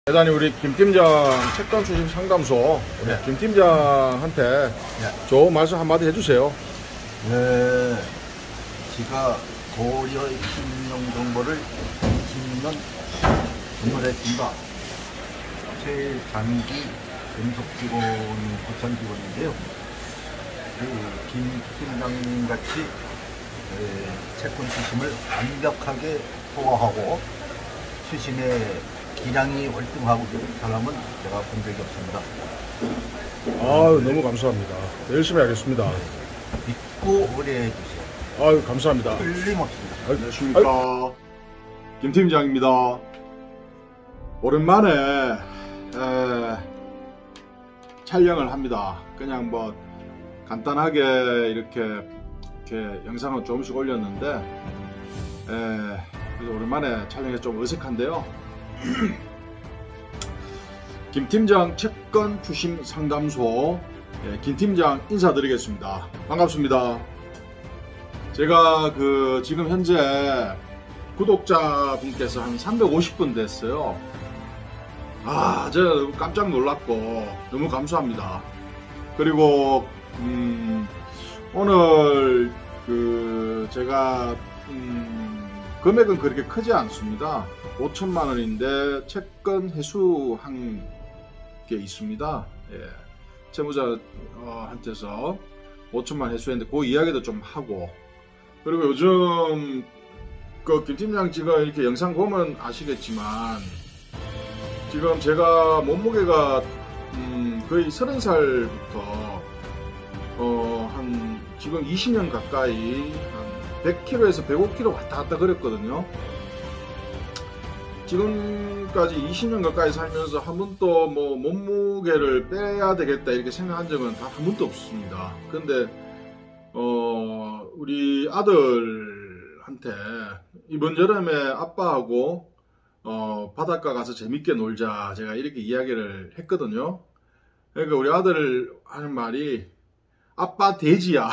대단히 우리 김 팀장 채권 추심 상담소 우리 김 팀장한테 좋은 말씀 한마디 해주세요. 네, 제가 고려 신용정보를 20년 근무했습니다. 최장기 연속직원 부천직원인데요. 김 팀장님 같이 채권 추심을 완벽하게 소화하고 추심에 기량이 월등하고 있는 사람은 제가 본 적이 없습니다. 아유, 너무 감사합니다. 열심히 하겠습니다. 믿고 의뢰해 주세요. 아유, 감사합니다. 틀림없습니다. 안녕하십니까. 김 팀장입니다. 오랜만에 촬영을 합니다. 그냥 뭐 간단하게 이렇게 영상을 조금씩 올렸는데 그래서 오랜만에 촬영해서 좀 어색한데요. 김 팀장 채권 추심 상담소 김 팀장 인사드리겠습니다. 반갑습니다. 제가 지금 현재 구독자분께서 한 350분 됐어요. 제가 너무 깜짝 놀랐고 너무 감사합니다. 그리고 오늘 제가 금액은 그렇게 크지 않습니다. 5천만 원인데 채권 회수한 게 있습니다. 채무자한테서 5천만 원 회수했는데 그 이야기도 좀 하고, 그리고 요즘 김 팀장 지금 이렇게 영상 보면 아시겠지만 지금 제가 몸무게가 거의 30살부터 한 지금 20년 가까이 한 100kg에서 105kg 왔다 갔다 그랬거든요. 지금까지 20년 가까이 살면서 한 번도 뭐 몸무게를 빼야 되겠다 이렇게 생각한 적은 단 한 번도 없습니다. 근데 우리 아들한테 이번 여름에 아빠하고 바닷가 가서 재밌게 놀자 제가 이렇게 이야기를 했거든요. 그러니까 우리 아들 하는 말이 아빠 돼지야.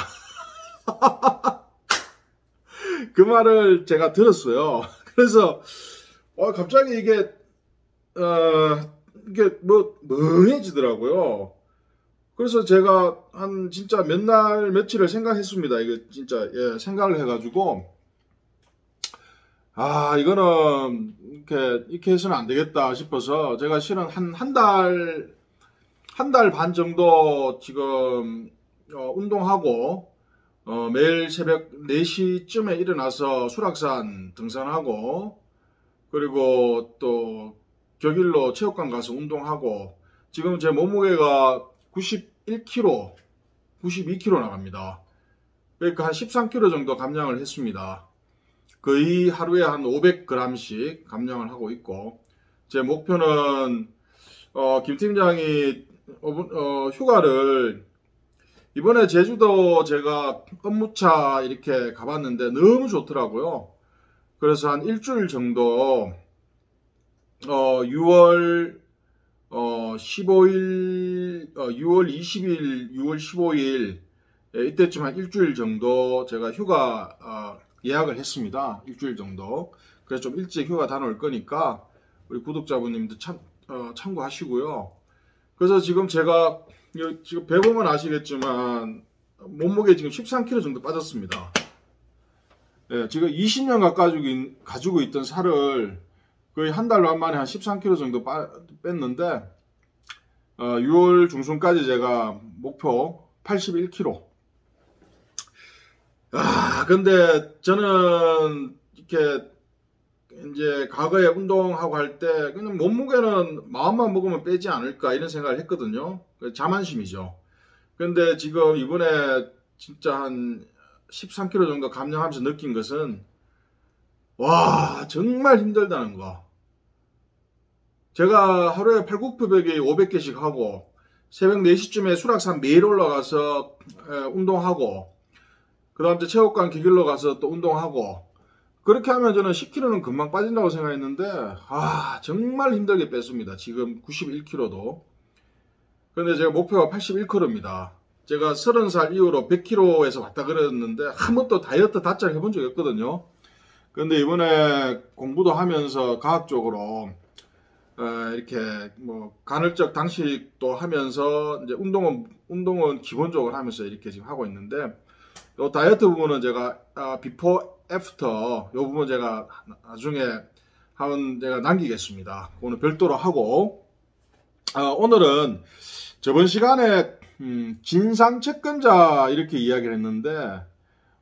그 말을 제가 들었어요. 그래서 갑자기 이게 멍해지더라고요. 그래서 제가 한 진짜 몇 날 며칠을 생각했습니다. 이거 진짜 생각을 해가지고 이거는 이렇게 해서는 안 되겠다 싶어서 제가 실은 한 달 반 정도 지금 운동하고 매일 새벽 4시쯤에 일어나서 수락산 등산하고, 그리고 또 격일로 체육관 가서 운동하고, 지금 제 몸무게가 91kg, 92kg 나갑니다. 그러니까 한 13kg 정도 감량을 했습니다. 거의 하루에 한 500g씩 감량을 하고 있고, 제 목표는 김 팀장이 휴가를 이번에 제주도 제가 업무차 이렇게 가봤는데 너무 좋더라고요. 그래서 한 일주일 정도 6월 15일, 6월 20일, 6월 15일 이때쯤 한 일주일 정도 제가 휴가 예약을 했습니다. 일주일 정도. 그래서 좀 일찍 휴가 다녀올 거니까 우리 구독자분님도 참고하시고요. 그래서 지금 제가 지금 배보면 아시겠지만 몸무게 지금 13kg 정도 빠졌습니다. 지금 20년 가지고 있던 살을 거의 한 달 만에 한 13kg 정도 뺐는데 6월 중순까지 제가 목표 81kg. 근데 저는 이렇게 이제 과거에 운동하고 할 때 그냥 몸무게는 마음만 먹으면 빼지 않을까 이런 생각을 했거든요. 자만심이죠. 근데 지금 이번에 진짜 한 13kg 정도 감량하면서 느낀 것은 정말 힘들다는 거. 제가 하루에 팔굽혀펴기 500개씩 하고 새벽 4시쯤에 수락산 매일 올라가서 운동하고, 그 다음 체육관 격일로 가서 또 운동하고, 그렇게 하면 저는 10kg는 금방 빠진다고 생각했는데 정말 힘들게 뺐습니다. 지금 91kg도. 그런데 제가 목표가 81kg입니다. 제가 30살 이후로 100kg에서 왔다 그랬는데 한 번도 다이어트 다짜를 해본 적이 없거든요. 그런데 이번에 공부도 하면서 과학적으로 이렇게 뭐 간헐적 단식도 하면서 이제 운동은 기본적으로 하면서 이렇게 지금 하고 있는데, 요 다이어트 부분은 제가 비포 애프터 요 부분 제가 나중에 한번 제가 남기겠습니다. 오늘 별도로 하고, 오늘은 저번 시간에 진상 채권자 이렇게 이야기를 했는데,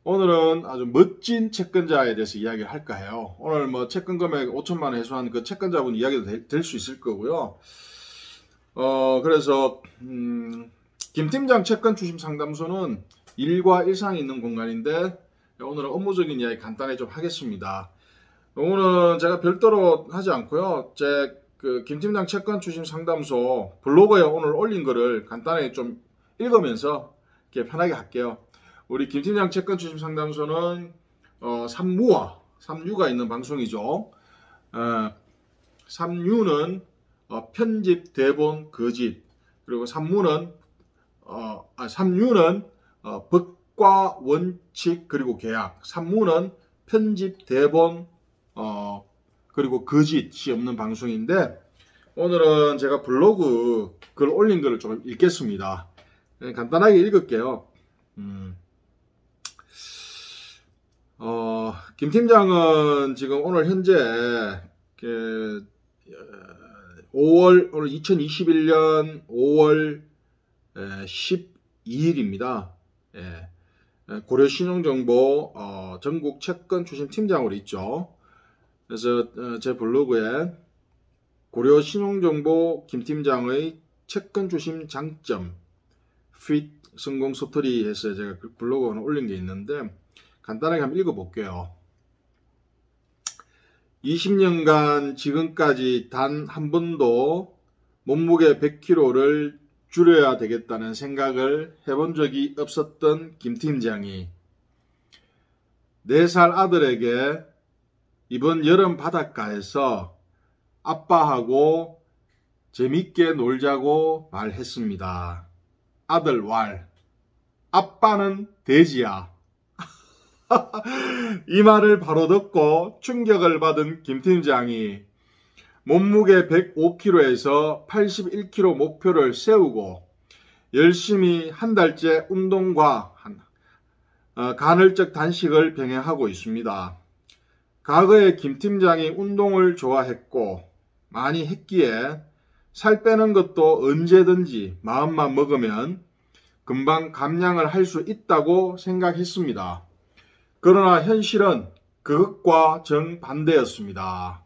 오늘은 아주 멋진 채권자에 대해서 이야기를 할까 해요. 오늘 뭐 채권 금액 5천만 원 해소한 그 채권자분 이야기도 될 수 있을 거고요. 그래서 김 팀장 채권 추심 상담소는 일과 일상이 있는 공간인데, 오늘은 업무적인 이야기 간단히 좀 하겠습니다. 오늘은 제가 별도로 하지 않고요. 제 그 김 팀장 채권 추심 상담소 블로그에 오늘 올린 거를 간단히 좀 읽으면서 이렇게 편하게 할게요. 우리 김 팀장 채권 추심 상담소는 3유가 있는 방송이죠. 3유는 편집, 대본, 거짓. 그리고 3유는 법과 원칙 그리고 계약. 3유는 편집, 대본, 그리고 거짓이 없는 방송인데, 오늘은 제가 블로그 글 올린 거를 좀 읽겠습니다. 간단하게 읽을게요. 김 팀장은 지금 오늘 현재 오늘 2021년 5월 12일입니다. 고려신용정보 전국 채권 추심 팀장으로 있죠. 그래서 제 블로그에 고려신용정보 김 팀장의 채권 추심 장점 핏 성공 스토리 해서 제가 그 블로그에 올린 게 있는데, 간단하게 한번 읽어볼게요. 20년간 지금까지 단 한 번도 몸무게 100kg를 줄여야 되겠다는 생각을 해본 적이 없었던 김 팀장이 4살 아들에게 이번 여름 바닷가에서 아빠하고 재밌게 놀자고 말했습니다. 아들 왈, 아빠는 돼지야. 이 말을 바로 듣고 충격을 받은 김 팀장이 몸무게 105kg에서 81kg 목표를 세우고 열심히 한 달째 운동과 간헐적 단식을 병행하고 있습니다. 과거에 김 팀장이 운동을 좋아했고 많이 했기에 살 빼는 것도 언제든지 마음만 먹으면 금방 감량을 할 수 있다고 생각했습니다. 그러나 현실은 그것과 정반대였습니다.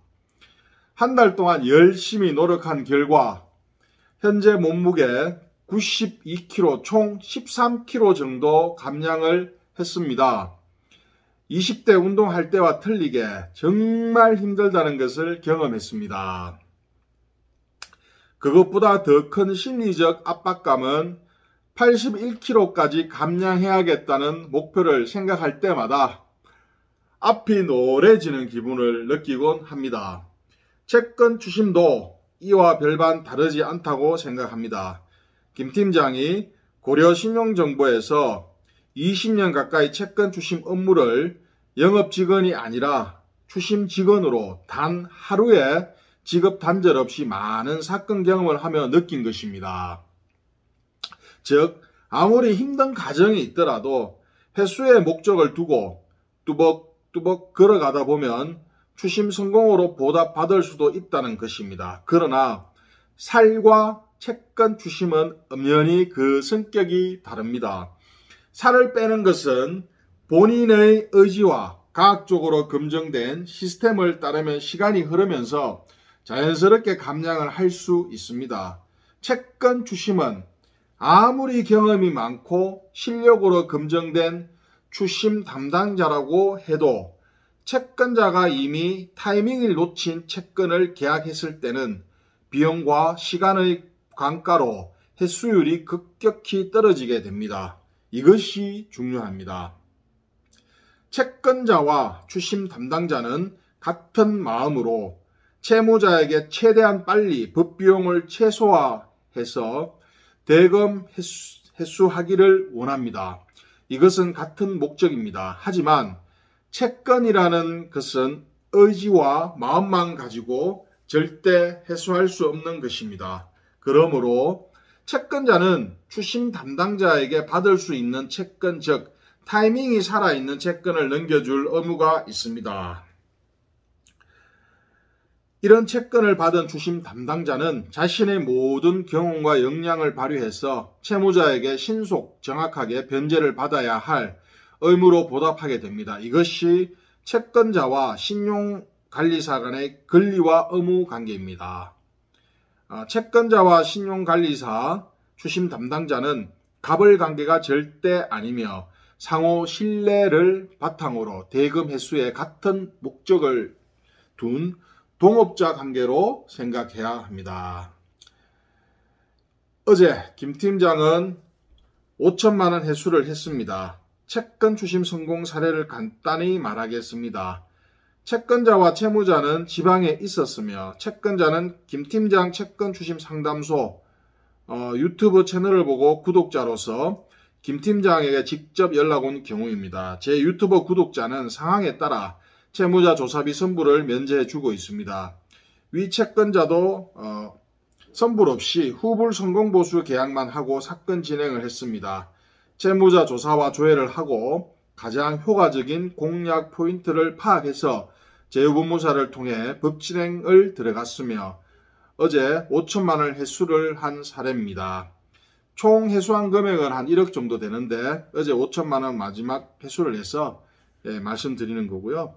한 달 동안 열심히 노력한 결과 현재 몸무게 92kg, 총 13kg 정도 감량을 했습니다. 20대 운동할 때와 틀리게 정말 힘들다는 것을 경험했습니다. 그것보다 더 큰 심리적 압박감은 81kg까지 감량해야겠다는 목표를 생각할 때마다 앞이 노래지는 기분을 느끼곤 합니다. 채권 추심도 이와 별반 다르지 않다고 생각합니다. 김 팀장이 고려신용정보에서 20년 가까이 채권 추심 업무를 영업 직원이 아니라 추심 직원으로 단 하루에 직업 단절 없이 많은 사건 경험을 하며 느낀 것입니다. 즉, 아무리 힘든 가정이 있더라도 횟수의 목적을 두고 뚜벅뚜벅 걸어가다 보면 추심 성공으로 보답받을 수도 있다는 것입니다. 그러나 살과 채권 추심은 엄연히 그 성격이 다릅니다. 살을 빼는 것은 본인의 의지와 과학적으로 검증된 시스템을 따르면 시간이 흐르면서 자연스럽게 감량을 할 수 있습니다. 채권 추심은 아무리 경험이 많고 실력으로 검증된 추심 담당자라고 해도 채권자가 이미 타이밍을 놓친 채권을 계약했을 때는 비용과 시간의 관가로 횟수율이 급격히 떨어지게 됩니다. 이것이 중요합니다. 채권자와 추심 담당자는 같은 마음으로 채무자에게 최대한 빨리 법비용을 최소화해서 대금 회수하기를 원합니다. 이것은 같은 목적입니다. 하지만 채권이라는 것은 의지와 마음만 가지고 절대 해소할 수 없는 것입니다. 그러므로 채권자는 추심 담당자에게 받을 수 있는 채권, 즉 타이밍이 살아있는 채권을 넘겨줄 의무가 있습니다. 이런 채권을 받은 추심 담당자는 자신의 모든 경험과 역량을 발휘해서 채무자에게 신속 정확하게 변제를 받아야 할 의무로 보답하게 됩니다. 이것이 채권자와 신용관리사 간의 권리와 의무 관계입니다. 채권자와 신용관리사, 추심 담당자는 갑을 관계가 절대 아니며 상호 신뢰를 바탕으로 대금 회수에 같은 목적을 둔 동업자 관계로 생각해야 합니다. 어제 김 팀장은 5천만 원 회수를 했습니다. 채권 추심 성공 사례를 간단히 말하겠습니다. 채권자와 채무자는 지방에 있었으며 채권자는 김 팀장 채권 추심 상담소 유튜브 채널을 보고 구독자로서 김 팀장에게 직접 연락 온 경우입니다. 제 유튜버 구독자는 상황에 따라 채무자 조사비 선불을 면제해 주고 있습니다. 위 채권자도 선불 없이 후불 성공보수 계약만 하고 사건 진행을 했습니다. 채무자 조사와 조회를 하고 가장 효과적인 공략 포인트를 파악해서 재유분무사를 통해 법진행을 들어갔으며 어제 5천만 원 회수를 한 사례입니다. 총 회수한 금액은 한 1억 정도 되는데 어제 5천만 원 마지막 회수를 해서 말씀드리는 거고요.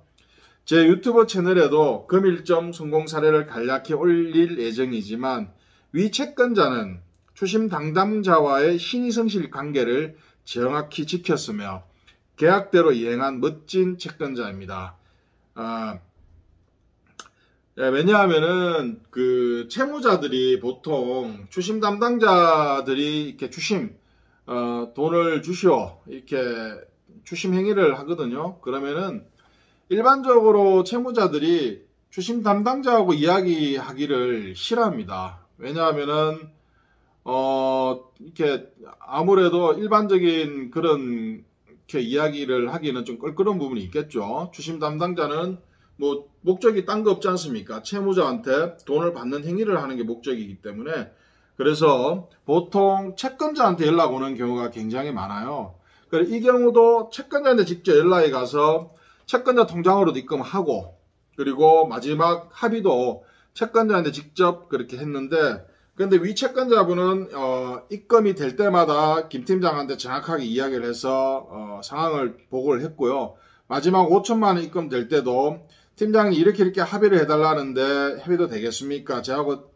제 유튜브 채널에도 금일점 성공 사례를 간략히 올릴 예정이지만 위 채권자는 추심 담당자와의 신의성실 관계를 정확히 지켰으며 계약대로 이행한 멋진 채권자입니다. 왜냐하면은 그 채무자들이 보통 추심 담당자들이 이렇게 추심 돈을 주시오 이렇게 추심 행위를 하거든요. 그러면은 일반적으로 채무자들이 추심 담당자하고 이야기하기를 싫어합니다. 왜냐하면은 이렇게 아무래도 일반적인 그런 이렇게 이야기를 하기는 좀 껄끄러운 부분이 있겠죠. 추심 담당자는 뭐 목적이 딴 거 없지 않습니까? 채무자한테 돈을 받는 행위를 하는 게 목적이기 때문에 그래서 보통 채권자한테 연락 오는 경우가 굉장히 많아요. 이 경우도 채권자한테 직접 연락이 가서 채권자 통장으로도 입금하고 그리고 마지막 합의도 채권자한테 직접 그렇게 했는데 근데 위 채권자분은 입금이 될 때마다 김 팀장한테 정확하게 이야기를 해서 상황을 보고를 했고요. 마지막 5천만 원 입금될 때도 팀장이 이렇게 합의를 해달라는데 합의도 되겠습니까? 저하고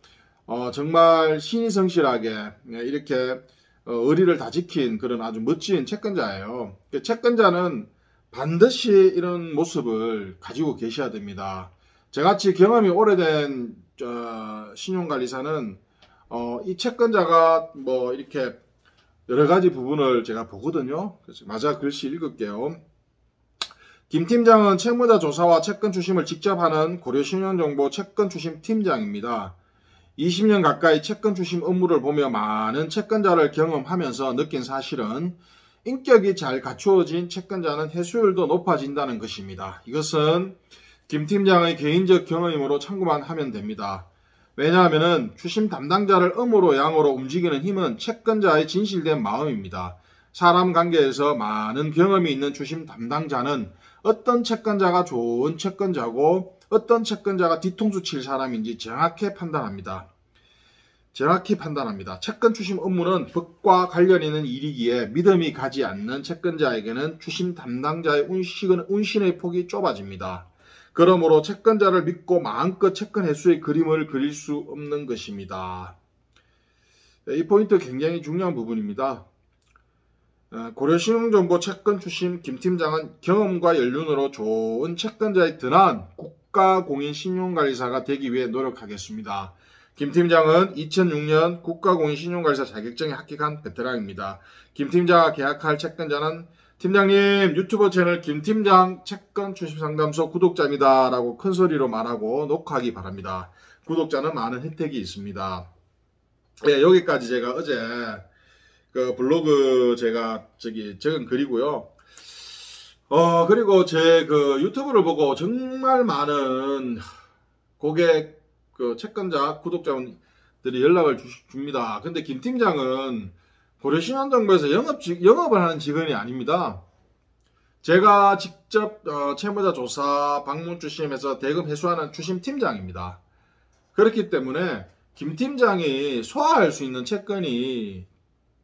정말 신의성실하게 이렇게 의리를 다 지킨 그런 아주 멋진 채권자예요. 채권자는 반드시 이런 모습을 가지고 계셔야 됩니다. 저같이 경험이 오래된 신용관리사는 이 채권자가 뭐 이렇게 여러 가지 부분을 제가 보거든요. 그래서 맞아 글씨 읽을게요. 김 팀장은 채무자 조사와 채권 추심을 직접 하는 고려신용정보 채권 추심 팀장입니다. 20년 가까이 채권 추심 업무를 보며 많은 채권자를 경험하면서 느낀 사실은 인격이 잘 갖추어진 채권자는 회수율도 높아진다는 것입니다. 이것은 김 팀장의 개인적 경험이므로 참고만 하면 됩니다. 왜냐하면 추심 담당자를 음으로 양으로 움직이는 힘은 채권자의 진실된 마음입니다. 사람 관계에서 많은 경험이 있는 추심 담당자는 어떤 채권자가 좋은 채권자고 어떤 채권자가 뒤통수 칠 사람인지 정확히 판단합니다. 채권 추심 업무는 법과 관련 있는 일이기에 믿음이 가지 않는 채권자에게는 추심 담당자의 운신의 폭이 좁아집니다. 그러므로 채권자를 믿고 마음껏 채권 회수의 그림을 그릴 수 없는 것입니다. 이 포인트 굉장히 중요한 부분입니다. 고려신용정보 채권 추심 김 팀장은 경험과 연륜으로 좋은 채권자의 든한 국가공인 신용관리사가 되기 위해 노력하겠습니다. 김 팀장은 2006년 국가공인 신용관리사 자격증에 합격한 베테랑입니다. 김 팀장과 계약할 채권자는 팀장님 유튜브 채널 김 팀장 채권 추심 상담소 구독자입니다 라고 큰 소리로 말하고 녹화하기 바랍니다. 구독자는 많은 혜택이 있습니다. 네, 여기까지 제가 어제 그 블로그 제가 적은 글이고요. 그리고 제 그 유튜브를 보고 정말 많은 고객 그 채권자 구독자분들이 연락을 줍니다. 근데 김 팀장은 고려신한정보에서 영업을 하는 직원이 아닙니다. 제가 직접 채무자 조사 방문 추심해서 대금 회수하는 추심 팀장입니다. 그렇기 때문에 김 팀장이 소화할 수 있는 채권이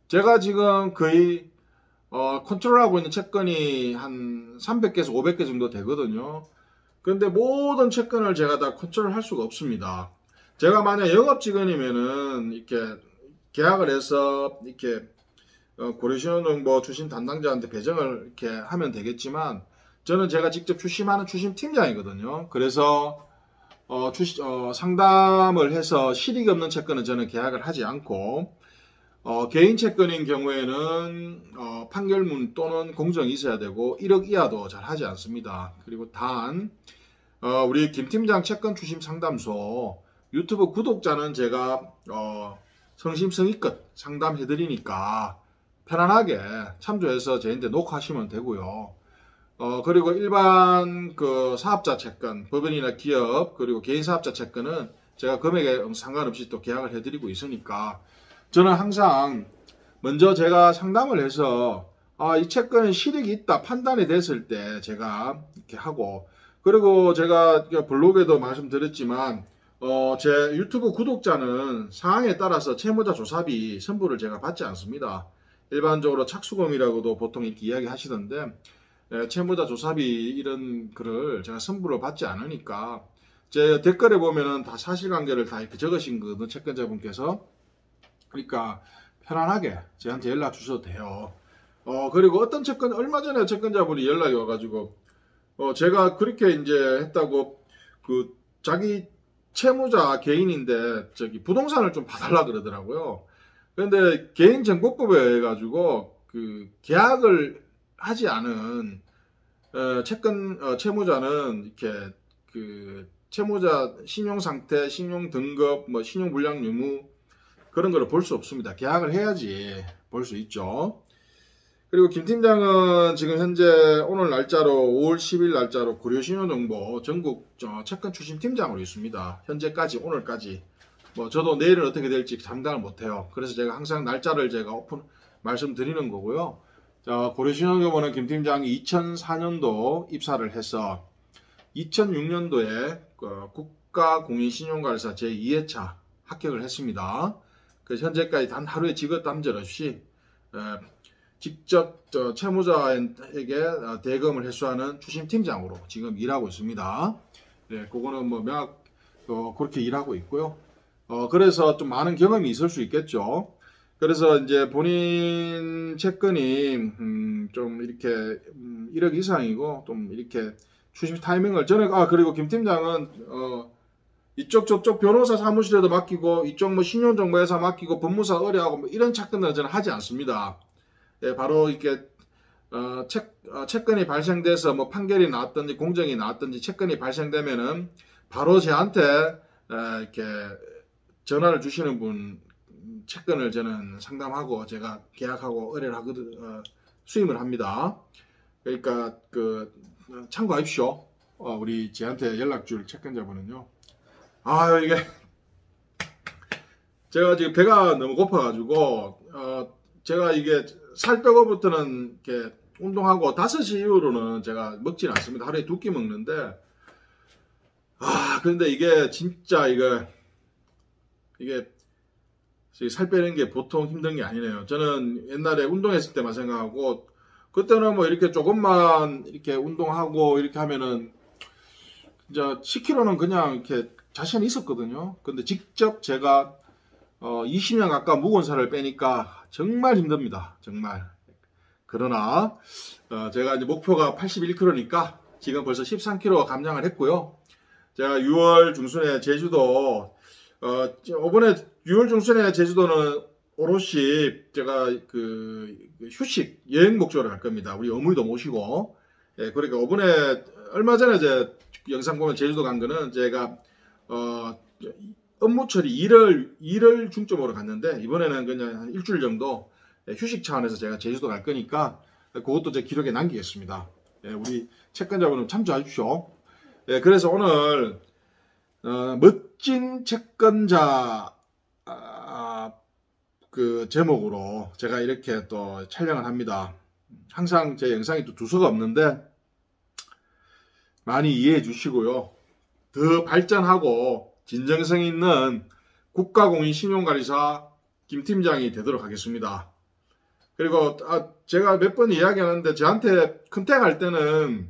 제가 지금 거의 컨트롤하고 있는 채권이 한 300개에서 500개 정도 되거든요. 근데 모든 채권을 제가 다 컨트롤할 수가 없습니다. 제가 만약 영업 직원이면은 이렇게 계약을 해서 이렇게 고려신한정보 추심 담당자한테 배정을 이렇게 하면 되겠지만 저는 제가 직접 추심하는 추심 팀장이거든요. 그래서 상담을 해서 실익 없는 채권은 저는 계약을 하지 않고 개인 채권인 경우에는 판결문 또는 공정이 있어야 되고 1억 이하도 잘 하지 않습니다. 그리고 단 우리 김 팀장 채권 추심 상담소 유튜브 구독자는 제가 성심성의껏 상담해 드리니까 편안하게 참조해서 저한테 녹화하시면 되고요. 그리고 일반 그 사업자 채권, 법인이나 기업, 그리고 개인 사업자 채권은 제가 금액에 상관없이 또 계약을 해드리고 있으니까 저는 항상 먼저 제가 상담을 해서 이 채권은 실익이 있다 판단이 됐을 때 제가 이렇게 하고, 그리고 제가 블로그에도 말씀드렸지만 제 유튜브 구독자는 상황에 따라서 채무자 조사비 선부를 제가 받지 않습니다. 일반적으로 착수금이라고도 보통 이렇게 이야기 하시던데 채무자 조사비 이런 글을 제가 선부를 받지 않으니까 제 댓글에 보면은 다 사실관계를 다 이렇게 적으신 거거든요, 채권자분께서. 그러니까 편안하게 저한테 연락 주셔도 돼요. 그리고 어떤 채권, 얼마 전에 채권자분이 연락이 와가지고 제가 그렇게 이제 했다고 그 자기 채무자 개인인데 부동산을 좀 봐달라 그러더라고요. 그런데 개인정보법에 의해 가지고 그 계약을 하지 않은 채무자는 이렇게 그 채무자 신용상태, 신용등급, 뭐 신용불량 유무 그런 거를 볼 수 없습니다. 계약을 해야지 볼 수 있죠. 그리고 김 팀장은 지금 현재 오늘 날짜로 5월 10일 날짜로 고려신한정보 전국 채권 추심 팀장으로 있습니다. 현재까지 오늘까지. 뭐 저도 내일은 어떻게 될지 장담을 못해요. 그래서 제가 항상 날짜를 제가 말씀드리는 거고요. 자, 고려신한정보는 김 팀장이 2004년도 입사를 해서 2006년도에 국가공인신용관리사 제2회차 합격을 했습니다. 그래서 현재까지 단 하루의 직업담절 없이 직접 채무자에게 대금을 회수하는 추심팀장으로 지금 일하고 있습니다. 네, 그거는 뭐 그렇게 일하고 있고요. 그래서 좀 많은 경험이 있을 수 있겠죠. 그래서 이제 본인 채권이 좀 이렇게 1억 이상이고 좀 이렇게 추심 타이밍을 저는 그리고 김 팀장은 이쪽 저쪽 변호사 사무실에도 맡기고 이쪽 뭐 신용정보회사 맡기고 법무사 의뢰하고 뭐 이런 채권들은 저는 하지 않습니다. 예, 바로 이렇게 채권이 발생돼서 뭐 판결이 나왔든지 공정이 나왔든지 채권이 발생되면은 바로 저한테 이렇게 전화를 주시는 분 채권을 저는 상담하고 제가 계약하고 의뢰를 하거든 수임을 합니다. 그러니까 참고하십시오. 우리 저한테 연락 줄 채권자분은요. 이게 제가 지금 배가 너무 고파가지고 제가 이게 살 빼고부터는 이렇게 운동하고 5시 이후로는 제가 먹진 않습니다. 하루에 2끼 먹는데 근데 이게 진짜 이게 살 빼는 게 보통 힘든 게 아니네요. 저는 옛날에 운동했을 때만 생각하고 그때는 뭐 이렇게 조금만 이렇게 운동하고 이렇게 하면은 진짜 10kg는 그냥 이렇게 자신이 있었거든요. 근데 직접 제가 20년 가까운 무거운 살을 빼니까 정말 힘듭니다. 정말. 그러나 제가 이제 목표가 81kg니까 지금 벌써 13kg 감량을 했고요. 제가 6월 중순에 제주도 이번에 6월 중순에 제주도는 오롯이 제가 휴식 여행 목적으로 갈 겁니다. 우리 어머니도 모시고. 예, 그러니까 이번에 얼마 전에 제 영상 보면 제주도 간 거는 제가 업무 처리 일을 중점으로 갔는데 이번에는 그냥 한 일주일 정도 휴식 차원에서 제가 제주도 갈 거니까 그것도 제 기록에 남기겠습니다. 예, 우리 채권자분은 참조해 주십시오. 예, 그래서 오늘 멋진 채권자 그 제목으로 제가 이렇게 또 촬영을 합니다. 항상 제 영상이 또 두서가 없는데 많이 이해해 주시고요. 더 발전하고 진정성 있는 국가공인신용관리사 김 팀장이 되도록 하겠습니다. 그리고 제가 몇 번 이야기하는데 저한테 컨택할 때는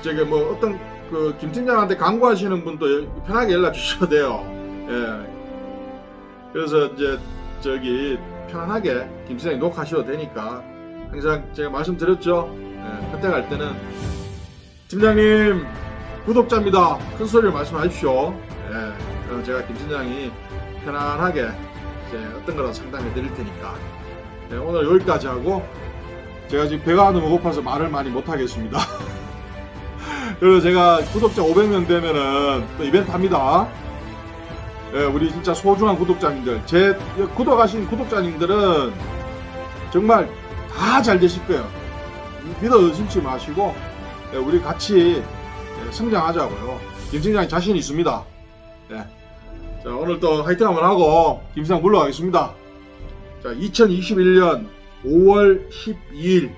저기 뭐 어떤 그 김 팀장한테 광고하시는 분도 편하게 연락 주셔도 돼요. 예. 그래서 이제 저기 편안하게 김 팀장이 녹화하셔도 되니까 항상 제가 말씀드렸죠. 예, 컨택할 때는 팀장님 구독자입니다. 큰 소리로 말씀하십시오. 예, 그럼 제가 김 팀장이 편안하게 이제 어떤 거라도 상담해 드릴 테니까. 예, 오늘 여기까지 하고 제가 지금 배가 너무 고파서 말을 많이 못 하겠습니다. 그리고 제가 구독자 500명 되면은 또 이벤트 합니다. 예, 우리 진짜 소중한 구독자님들, 제 구독하신 구독자님들은 정말 다 잘 되실 거예요. 믿어 의심치 마시고 예, 우리 같이 성장하자고요. 김 팀장이 자신 있습니다. 예. 자, 오늘 또 화이팅 한번 하고 김 팀장 물러가겠습니다. 자, 2021년 5월 12일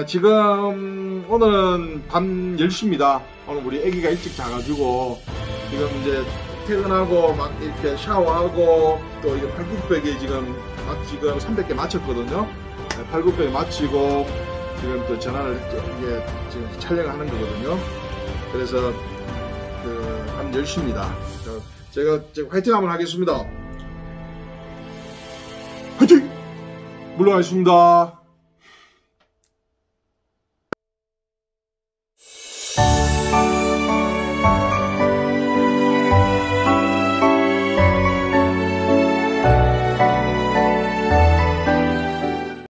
지금 오늘은 밤 10시입니다. 오늘 우리 애기가 일찍 자가지고 지금 이제 퇴근하고 막 이렇게 샤워하고 또 이제 팔굽혀펴기 지금 300개 마쳤거든요. 팔굽혀펴기 마치고 지금 또 전화를 이게 지금 촬영을 하는 거거든요. 그래서 밤 10시입니다. 제가 화이팅 한번 하겠습니다. 화이팅! 물러가겠습니다.